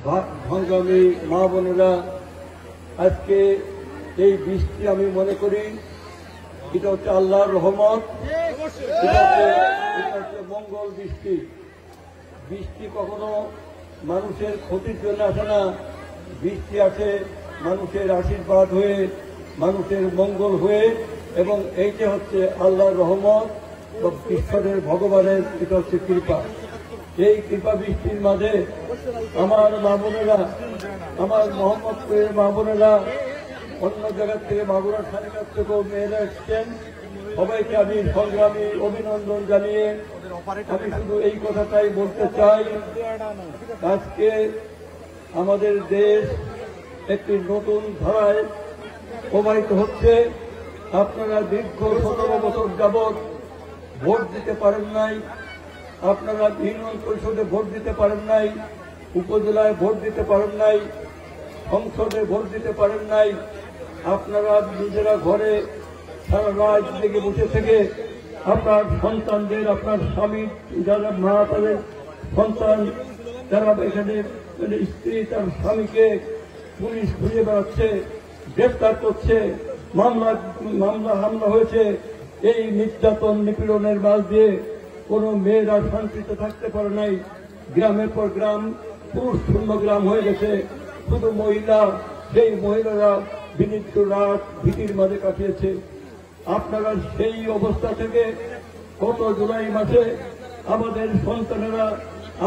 সংগ্রামী মা বোনেরা, আজকে এই বৃষ্টি আমি মনে করি এটা হচ্ছে আল্লাহর রহমত, এটা হচ্ছে মঙ্গল বৃষ্টি। বৃষ্টি কখনো মানুষের ক্ষতির জন্য আসে না, বৃষ্টি আসে মানুষের আশীর্বাদ হয়ে, মানুষের মঙ্গল হয়ে, এবং এইটা হচ্ছে আল্লাহর রহমত বা ঈশ্বরের ভগবানের, এটা হচ্ছে কৃপা। এই কৃপা বৃষ্টির মাঝে আমার মা বোনেরা, আমার মোহাম্মদপুরের মা বোনেরা, অন্য জায়গার থেকে মাগুরার সানিকার থেকেও মেয়েরা এসছেন, সবাইকে আমি সংগ্রামী অভিনন্দন জানিয়ে আমি শুধু এই কথাটাই বলতে চাই, আজকে আমাদের দেশ একটি নতুন ধারায় প্রবাহিত হচ্ছে। আপনারা দীর্ঘ 17 বছর যাবৎ ভোট দিতে পারেন নাই, আপনারা ইউনিয়ন পরিষদে ভোট দিতে পারেন নাই, উপজেলায় ভোট দিতে পারেন নাই, সংসদে ভোট দিতে পারেন নাই। আপনারা নিজেরা ঘরে সারা রাত জেগে বসে থেকে আপনার সন্তানদের, আপনার স্বামী যারা মা, তাদের সন্তান যারা এখানে স্ত্রী তার স্বামীকে পুলিশ খুঁজে বেড়াচ্ছে, গ্রেফতার করছে, মামলা হামলা হয়েছে। এই নির্যাতন নিপীড়নের মাঝ দিয়ে কোন মেয়েরা শান্তিতে থাকতে পারে নাই। গ্রামের পর গ্রাম পুরুষ শূন্য গ্রাম হয়ে গেছে, শুধু মহিলা, সেই মহিলারা বিনীত রাত ভীতির মাঝে কাটিয়েছে। আপনারা সেই অবস্থা থেকে গত জুলাই মাসে আমাদের সন্তানেরা,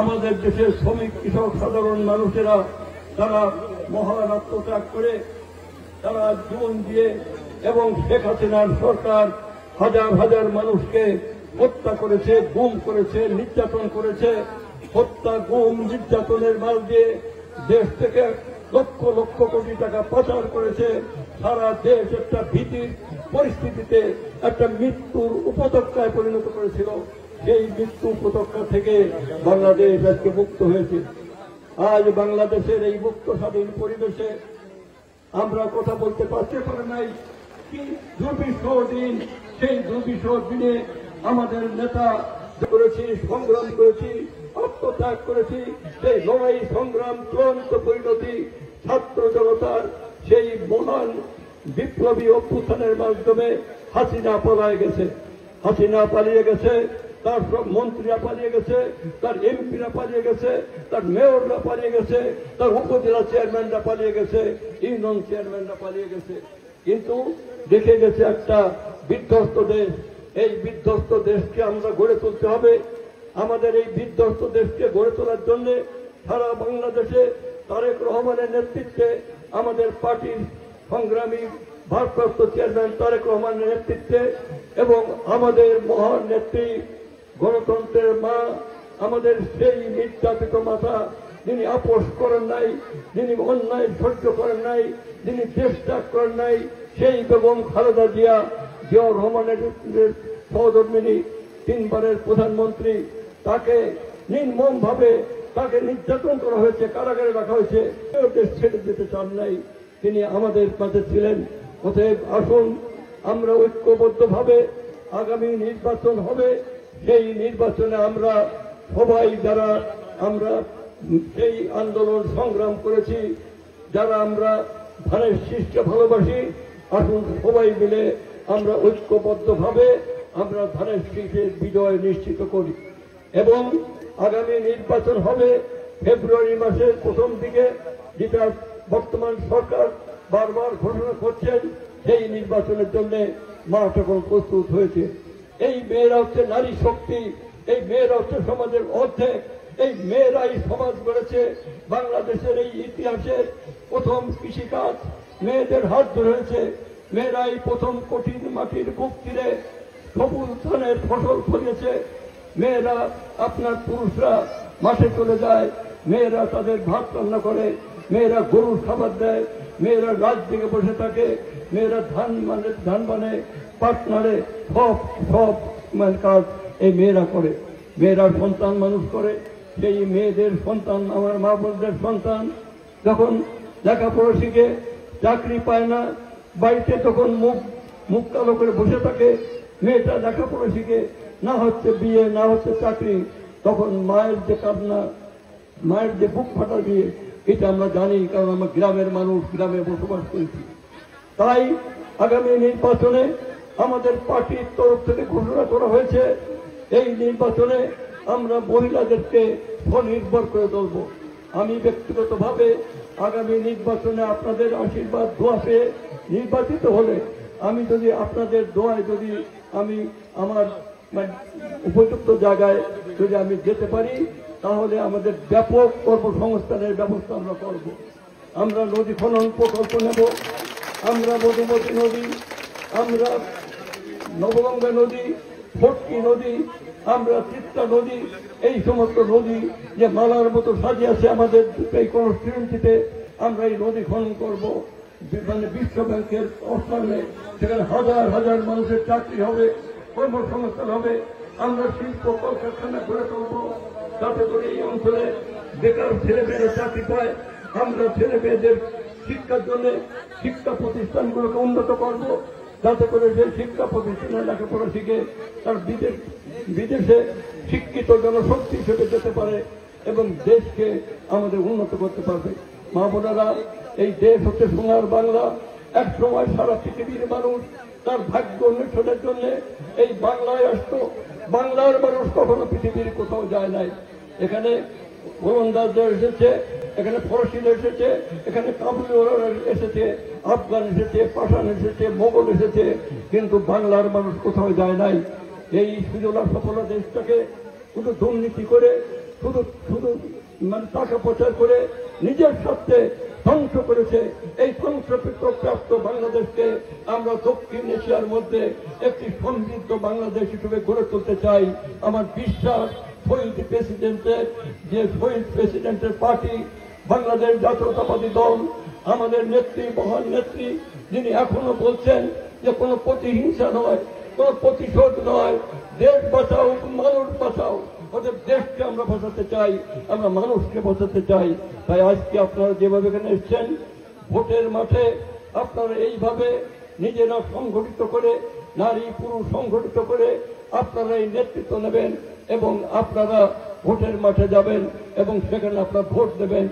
আমাদের দেশের শ্রমিক, কৃষক, সাধারণ মানুষেরা তারা মহান আত্মত্যাগ করে তারা জীবন দিয়ে, এবং শেখ হাসিনার সরকার হাজার হাজার মানুষকে হত্যা করেছে, গুম করেছে, নির্যাতন করেছে। হত্যা, গুম, নির্যাতনের মাল দিয়ে দেশ থেকে লক্ষ লক্ষ কোটি টাকা পাচার করেছে। সারা দেশ একটা ভীতির পরিস্থিতিতে, একটা মৃত্যুর উপত্যকায় পরিণত করেছিল। সেই মৃত্যু উপত্যকা থেকে বাংলাদেশ আজকে মুক্ত হয়েছে। আজ বাংলাদেশের এই মুক্ত স্বাধীন পরিবেশে আমরা কথা বলতে পারতে পারি নাই। কি দুর্বিষহ দিন, সেই দুর্বিষহ দিনে আমাদের নেতা করেছি, সংগ্রাম করেছি, আত্মত্যাগ করেছি। সেই লড়াই সংগ্রাম চূড়ান্ত পরিণতি ছাত্র জনতার সেই মহান বিপ্লবী অভ্যুত্থানের মাধ্যমে হাসিনা পালিয়ে গেছে। হাসিনা পালিয়ে গেছে, তার সব মন্ত্রীরা পালিয়ে গেছে, তার এমপিরা পালিয়ে গেছে, তার মেয়ররা পালিয়ে গেছে, তার উপজেলা চেয়ারম্যানরা পালিয়ে গেছে, ইউনিয়ন চেয়ারম্যানরা পালিয়ে গেছে। কিন্তু দেখে গেছে একটা বিধ্বস্ত দেশ। এই বিধ্বস্ত দেশকে আমরা গড়ে তুলতে হবে। আমাদের এই বিধ্বস্ত দেশকে গড়ে তোলার জন্য সারা বাংলাদেশে তারেক রহমানের নেতৃত্বে, আমাদের পার্টির সংগ্রামী ভারপ্রাপ্ত চেয়ারম্যান তারেক রহমানের নেতৃত্বে, এবং আমাদের মহান নেত্রী, গণতন্ত্রের মা, আমাদের সেই নির্যাতিত মাতা, যিনি আপোষ করেন নাই, যিনি অন্যায় সহ্য করেন নাই, যিনি দেশ ত্যাগ করেন নাই, সেই বেগম খালেদা জিয়াউর রহমানের সহধর্মিনী, 3 বারের প্রধানমন্ত্রী, তাকে নির্মমভাবে তাকে নির্যাতন করা হয়েছে, কারাগারে রাখা হয়েছে। দেশ ছেড়ে যেতে চান নাই, তিনি আমাদের কাছে ছিলেন। অতএব আসুন আমরা ঐক্যবদ্ধভাবে, আগামী নির্বাচন হবে, সেই নির্বাচনে আমরা সবাই যারা আমরা সেই আন্দোলন সংগ্রাম করেছি, যারা আমরা ধানের শীষকে ভালোবাসি, আসুন সবাই মিলে আমরা ঐক্যবদ্ধভাবে আমরা ধানের শীষের বিজয় নিশ্চিত করি। এবং আগামী নির্বাচন হবে ফেব্রুয়ারি মাসের প্রথম দিকে, যেটা বর্তমান সরকার বারবার ঘোষণা করছেন। সেই নির্বাচনের জন্য মাঠ এখন প্রস্তুত হয়েছে। এই মেয়েরা হচ্ছে নারী শক্তি, এই মেয়েরা হচ্ছে সমাজের অর্ধেক। এই মেয়েরাই সমাজ গড়েছে। বাংলাদেশের এই ইতিহাসের প্রথম কৃষিকাজ মেয়েদের হাত ধরে হয়েছে। মেয়েরাই প্রথম কঠিন মাটির বুক চিরে সবুজ ধানের ফসল ফলিয়েছে। মেয়েরা, আপনার পুরুষরা মাঠে চলে যায়, মেয়েরা তাদের ভাত রান্না করে, মেয়েরা গরুর খাবার দেয়, মেয়েরা রাত দিকে বসে থাকে, মেয়েরা ধান বানে, পাট নাড়ে, সব কাজ এই মেয়েরা করে। মেয়েরা সন্তান মানুষ করে। সেই মেয়েদের সন্তান, আমার মা বোনদের সন্তান যখন লেখাপড়া শিখে চাকরি পায় না, বাড়িতে তখন মুখ কালো করে বসে থাকে। মেয়েটা লেখাপড়া শিখে, না হচ্ছে বিয়ে, না হচ্ছে চাকরি, তখন মায়ের যে কান্না, মায়ের যে বুক ফাটা দিয়ে এটা আমরা জানি, কারণ আমরা গ্রামের মানুষ, গ্রামে বসবাস করেছি। তাই আগামী নির্বাচনে আমাদের পার্টির তরফ থেকে ঘোষণা করা হয়েছে, এই নির্বাচনে আমরা মহিলাদেরকে স্বনির্ভর করে তুলব। আমি ব্যক্তিগতভাবে আগামী নির্বাচনে আপনাদের আশীর্বাদ দোয়া পেয়ে নির্বাচিত হলে আমি যদি আপনাদের দোয়ায় যদি আমি আমার উপযুক্ত জায়গায় যদি আমি যেতে পারি, তাহলে আমাদের ব্যাপক কর্মসংস্থানের ব্যবস্থা আমরা করব। আমরা নদী খনন প্রকল্প নেব, আমরা মধুমতি নদী, আমরা নবগঙ্গা নদী, ফটকি নদী, আমরা তিস্তা নদী, এই সমস্ত নদী যে মালার মতো সাজিয়ে আছে আমাদের এই কনস্টিটুয়েন্সিতে, আমরা এই নদী খনন করব। মানে বিশ্ব ব্যাংকের অর্থায়নে সেখানে হাজার হাজার মানুষের চাকরি হবে, কর্মসংস্থান হবে। আমরা শিল্প কলকারখানা গড়ে তুলব, যাতে করে এই অঞ্চলে বেকার ছেলেমেয়েরা চাকরি পায়। আমরা ছেলে মেয়েদের শিক্ষার জন্য শিক্ষা প্রতিষ্ঠানগুলোকে উন্নত করব, যাতে করে সেই শিক্ষা প্রতিষ্ঠানে লেখাপড়া শিখে তার বিদেশে শিক্ষিত জনশক্তি হিসেবে যেতে পারে এবং দেশকে আমাদের উন্নত করতে পারবে। মা বোনেরা, এই দেশ হচ্ছে সোনার বাংলা। এক সময় সারা পৃথিবীর মানুষ তার ভাগ্য অন্বেষণের জন্য এই বাংলায় আসতো। বাংলার মানুষ কখনো পৃথিবীর কোথাও যায় নাই। এখানে গোলন্দাজরা এসেছে, এখানে ফরাসিরা এসেছে, এখানে কাবুলিরা এসেছে, আফগান এসেছে, পাঠান এসেছে, মোগল এসেছে, কিন্তু বাংলার মানুষ কোথাও যায় নাই। এই সুজলা সফলা দেশটাকে শুধু দুর্নীতি করে, শুধু শুধু মানে টাকা প্রচার করে নিজের স্বার্থে ধ্বংস করেছে। এই ধ্বংসপ্রাপ্ত বাংলাদেশকে আমরা দক্ষিণ এশিয়ার মধ্যে একটি সমৃদ্ধ বাংলাদেশ হিসেবে গড়ে তুলতে চাই। আমার বিশ্বাস শহীদ প্রেসিডেন্টের পার্টি বাংলাদেশ জাতীয়তাবাদী দল, আমাদের নেত্রী, মহান নেত্রী, যিনি এখনো বলছেন যে কোনো প্রতিহিংসা নয়, কোনো প্রতিশোধ নয়, দেশ বাঁচাও, মানুষ বাঁচাও। ওদের দেশকে আমরা বাঁচাতে চাই, আমরা মানুষকে বাঁচাতে চাই। তাই আজকে আপনারা যেভাবে এখানে এসছেন, ভোটের মাঠে আপনারা এইভাবে নিজেরা সংগঠিত করে, নারী পুরুষ সংগঠিত করে আপনারা এই নেতৃত্ব নেবেন এবং আপনারা ভোটের মাঠে যাবেন এবং সেখানে আপনারা ভোট দেবেন।